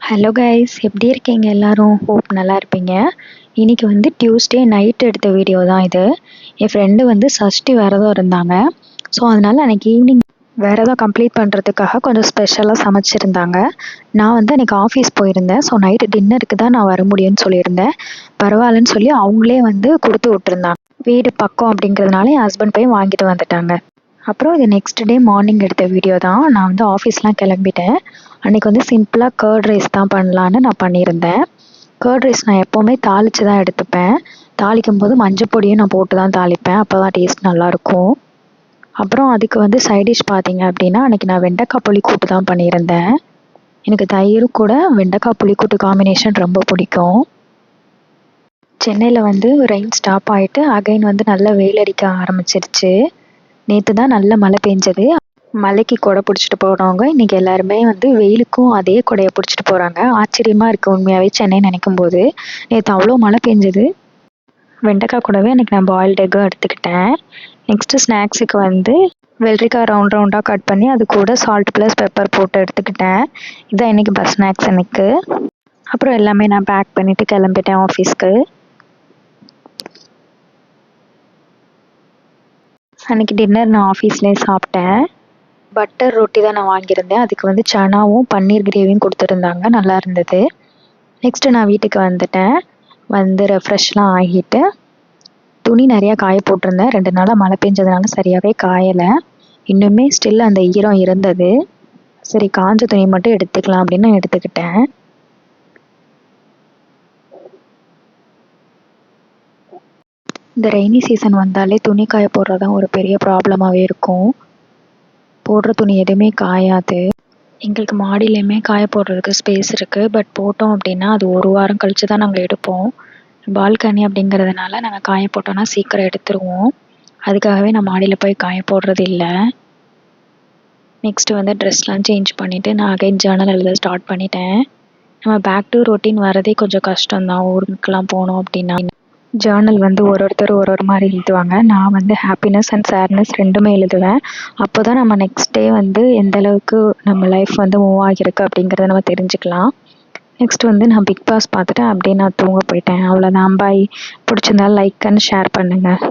Hello guys, எப்படி இருக்கீங்க எல்லாரும்? ஹோப் நல்லா இருப்பீங்க. இன்னைக்கு வந்து டியூஸ்டே நைட் எடுத்த வீடியோ தான் இது. என் ஃப்ரெண்டு வந்து சஷ்டி விரதம் இருந்தாங்க. ஸோ அதனால அன்னைக்கு ஈவினிங் விரதம் கம்ப்ளீட் பண்ணுறதுக்காக கொஞ்சம் ஸ்பெஷலாக சமைச்சிருந்தாங்க. நான் வந்து அன்னைக்கு ஆஃபீஸ் போயிருந்தேன். ஸோ நைட்டு டின்னருக்கு தான் நான் வர முடியும்னு சொல்லியிருந்தேன். பரவாயில்லன்னு சொல்லி அவங்களே வந்து கொடுத்து விட்டுருந்தாங்க. வீடு பக்கம் அப்படிங்கிறதுனால என் ஹஸ்பண்ட் போய் வாங்கிட்டு வந்துட்டாங்க. அப்புறம் இது நெக்ஸ்ட் டே மார்னிங் எடுத்த வீடியோ தான். நான் வந்து ஆஃபீஸ்லாம் கிளம்பிட்டேன். அன்றைக்கி வந்து சிம்பிளாக கர்ட் ரைஸ் தான் பண்ணலான்னு நான் பண்ணியிருந்தேன். கர்ட் ரைஸ் நான் எப்போவுமே தாளித்து தான் எடுத்துப்பேன். தாளிக்கும் போது மஞ்சள் பொடியும் நான் போட்டு தான் தாளிப்பேன். அப்போ தான் டேஸ்ட் நல்லாயிருக்கும். அப்புறம் அதுக்கு வந்து சைட் டிஷ் பார்த்தீங்க அப்படின்னா அன்றைக்கி நான் வெண்டைக்காய் புளிக்கூட்டு தான் பண்ணியிருந்தேன். எனக்கு தயிர் கூட வெண்டைக்காய் புளிக்கூட்டு காம்பினேஷன் ரொம்ப பிடிக்கும். சென்னையில் வந்து ரெயின் ஸ்டாப் ஆகிட்டு அகைன் வந்து நல்லா வெயில் அடிக்க ஆரம்பிச்சிருச்சு. நேற்று தான் நல்ல மழை பெஞ்சது. மழைக்கு கொடை பிடிச்சிட்டு போனவங்க இன்றைக்கி எல்லாருமே வந்து வெயிலுக்கும் அதே கொடையை பிடிச்சிட்டு போகிறாங்க. ஆச்சரியமாக இருக்குது உண்மையாகவே சென்னை நினைக்கும் போது. நேற்று அவ்வளோ மழை பெஞ்சது. வெண்டைக்காய் கூடவே அன்றைக்கி நான் பாயில்டு எக்கும் எடுத்துக்கிட்டேன். நெக்ஸ்ட்டு ஸ்நாக்ஸுக்கு வந்து வெள்ளரிக்காய் ரவுண்ட் ரவுண்டாக கட் பண்ணி அது கூட சால்ட் ப்ளஸ் பெப்பர் போட்டு எடுத்துக்கிட்டேன். இதுதான் இன்றைக்கி பஸ் ஸ்நாக்ஸ் எனக்கு. அப்புறம் எல்லாமே நான் பேக் பண்ணிவிட்டு கிளம்பிட்டேன் ஆஃபீஸ்க்கு. அன்றைக்கி டின்னர் நான் ஆஃபீஸ்லேயே சாப்பிட்டேன். பட்டர் ரொட்டி தான் நான் வாங்கியிருந்தேன். அதுக்கு வந்து சனாவும் பன்னீர் கிரேவியும் கொடுத்துருந்தாங்க, நல்லா இருந்தது. நெக்ஸ்ட்டு நான் வீட்டுக்கு வந்துட்டேன். வந்து ரெஃப்ரெஷ்லாம் ஆகிட்டு துணி நிறையா காய போட்டிருந்தேன். 2 நாளாக மழை பெஞ்சதுனால சரியாகவே காயலை. இன்னுமே ஸ்டில் அந்த ஈரம் இருந்தது. சரி, காஞ்ச துணி மட்டும் எடுத்துக்கலாம் அப்படின்னு நான் எடுத்துக்கிட்டேன். இந்த ரெய்னி சீசன் வந்தாலே துணி காய போடுறது தான் ஒரு பெரிய ப்ராப்ளமாகவே இருக்கும். போடுற துணி எதுவுமே காயாது. எங்களுக்கு மாடியிலையுமே காய போடுறதுக்கு ஸ்பேஸ் இருக்குது. பட் போட்டோம் அப்படின்னா அது 1 வாரம் கழித்து தான் நாங்கள் எடுப்போம். பால்கனி அப்படிங்கிறதுனால நாங்கள் காய போட்டோன்னா சீக்கிரம் எடுத்துருவோம். அதுக்காகவே நான் மாடியில் போய் காய போடுறது இல்லை. நெக்ஸ்ட்டு வந்து ட்ரெஸ்லாம் சேஞ்ச் பண்ணிவிட்டு நான் அகைன் ஜேர்னல் எழுத ஸ்டார்ட் பண்ணிட்டேன். நம்ம பேக் டு ரொட்டீன் வரதே கொஞ்சம் கஷ்டம்தான் ஊருக்கெலாம் போனோம் அப்படின்னா. ஜேர்னல் வந்து ஒருத்தர் ஒரு மாதிரி எழுதுவாங்க. நான் வந்து ஹாப்பினஸ் அண்ட் சேட்னஸ் 2மே எழுதுவேன். அப்போ தான் நம்ம நெக்ஸ்ட் டே வந்து எந்தளவுக்கு நம்ம லைஃப் வந்து மூவ் ஆகியிருக்கு அப்படிங்கிறத நம்ம தெரிஞ்சுக்கலாம். நெக்ஸ்ட் வந்து நான் பிக் பாஸ் பார்த்துட்டு அப்படியே நான் தூங்க போயிட்டேன். அவ்வளோதான். பாய். பிடிச்சிருந்தாலும் லைக் அண்ட் ஷேர் பண்ணுங்கள்.